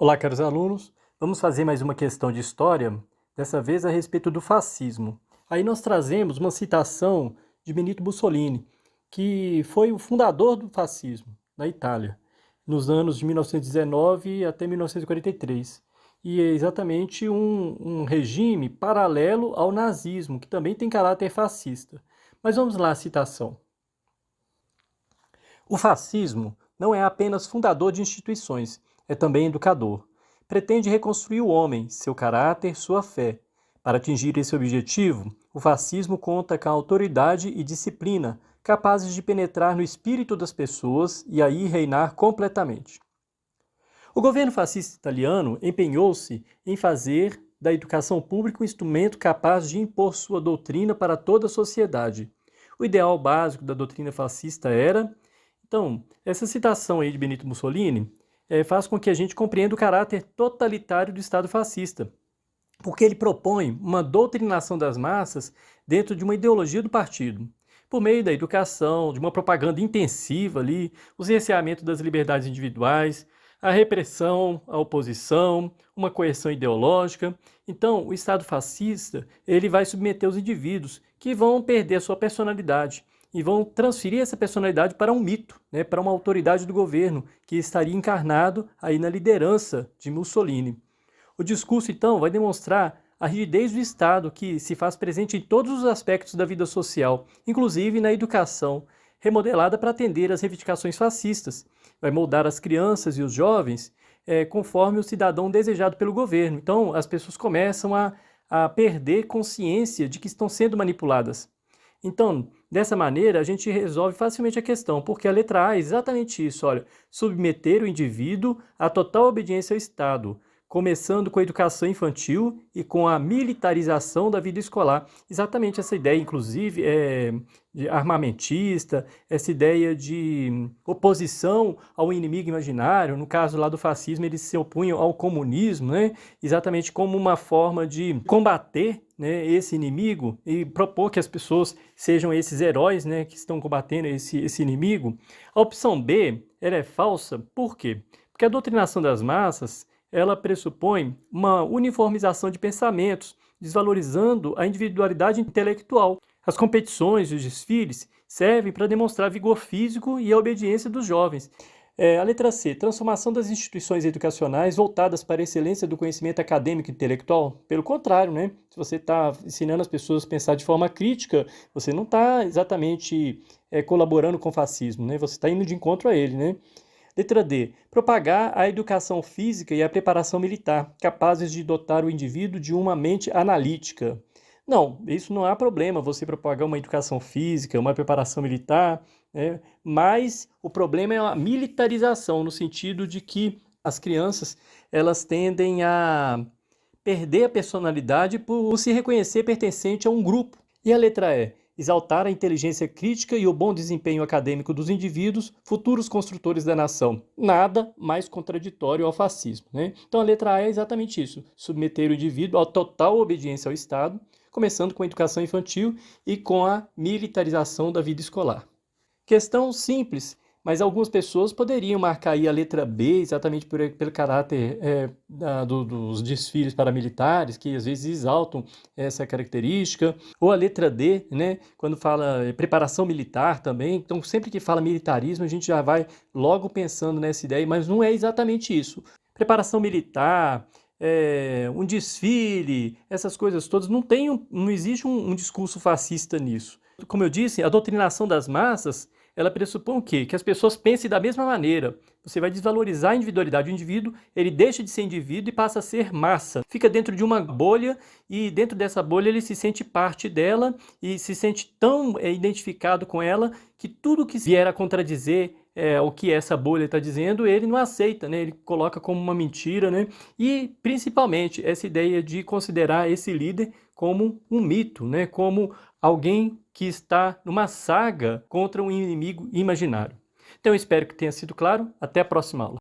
Olá, caros alunos. Vamos fazer mais uma questão de história, dessa vez a respeito do fascismo. Aí nós trazemos uma citação de Benito Mussolini, que foi o fundador do fascismo na Itália, nos anos de 1919 até 1943. E é exatamente um regime paralelo ao nazismo, que também tem caráter fascista. Mas vamos lá a citação. O fascismo não é apenas fundador de instituições, é também educador. Pretende reconstruir o homem, seu caráter, sua fé. Para atingir esse objetivo, o fascismo conta com a autoridade e disciplina capazes de penetrar no espírito das pessoas e aí reinar completamente. O governo fascista italiano empenhou-se em fazer da educação pública um instrumento capaz de impor sua doutrina para toda a sociedade. O ideal básico da doutrina fascista era... Então, essa citação aí de Benito Mussolini faz com que a gente compreenda o caráter totalitário do Estado fascista, porque ele propõe uma doutrinação das massas dentro de uma ideologia do partido, por meio da educação, de uma propaganda intensiva ali, o cerceamento das liberdades individuais, a repressão, a oposição, uma coerção ideológica. Então, o Estado fascista ele vai submeter os indivíduos que vão perder a sua personalidade e vão transferir essa personalidade para um mito, né, para uma autoridade do governo que estaria encarnado aí na liderança de Mussolini. O discurso, então, vai demonstrar a rigidez do Estado que se faz presente em todos os aspectos da vida social, inclusive na educação, remodelada para atender às reivindicações fascistas. Vai moldar as crianças e os jovens conforme o cidadão desejado pelo governo. Então, as pessoas começam a perder consciência de que estão sendo manipuladas. Então, dessa maneira, a gente resolve facilmente a questão, porque a letra A é exatamente isso, olha, submeter o indivíduo à total obediência ao Estado, começando com a educação infantil e com a militarização da vida escolar. Exatamente essa ideia, inclusive, de armamentista, essa ideia de oposição ao inimigo imaginário, no caso lá do fascismo, eles se opunham ao comunismo, né? Exatamente como uma forma de combater, né, esse inimigo e propor que as pessoas sejam esses heróis, né, que estão combatendo esse inimigo. A opção B, ela é falsa, por quê? Porque a doutrinação das massas ela pressupõe uma uniformização de pensamentos, desvalorizando a individualidade intelectual. As competições e os desfiles servem para demonstrar vigor físico e a obediência dos jovens. A letra C, transformação das instituições educacionais voltadas para a excelência do conhecimento acadêmico e intelectual. Pelo contrário, né? Se você está ensinando as pessoas a pensar de forma crítica, você não está exatamente colaborando com o fascismo, né? Você está indo de encontro a ele, né? Letra D. Propagar a educação física e a preparação militar, capazes de dotar o indivíduo de uma mente analítica. Não, isso não há problema, você propagar uma educação física, uma preparação militar, né? Mas o problema é a militarização, no sentido de que as crianças elas tendem a perder a personalidade por se reconhecer pertencente a um grupo. E a letra E? Exaltar a inteligência crítica e o bom desempenho acadêmico dos indivíduos, futuros construtores da nação. Nada mais contraditório ao fascismo, né? Então a letra A é exatamente isso, submeter o indivíduo à total obediência ao Estado, começando com a educação infantil e com a militarização da vida escolar. Questão simples, mas algumas pessoas poderiam marcar aí a letra B exatamente pelo caráter dos desfiles paramilitares, que às vezes exaltam essa característica, ou a letra D, né, quando fala preparação militar também. Então, sempre que fala militarismo, a gente já vai logo pensando nessa ideia, mas não é exatamente isso. Preparação militar, um desfile, essas coisas todas, não existe um discurso fascista nisso. Como eu disse, a doutrinação das massas ela pressupõe o quê? Que as pessoas pensem da mesma maneira. Você vai desvalorizar a individualidade do indivíduo, ele deixa de ser indivíduo e passa a ser massa. Fica dentro de uma bolha e dentro dessa bolha ele se sente parte dela e se sente tão identificado com ela que tudo que vier a contradizer o que essa bolha está dizendo, ele não aceita, né? Ele coloca como uma mentira, né? E principalmente essa ideia de considerar esse líder como um mito, né? Como alguém que está numa saga contra um inimigo imaginário. Então eu espero que tenha sido claro. Até a próxima aula.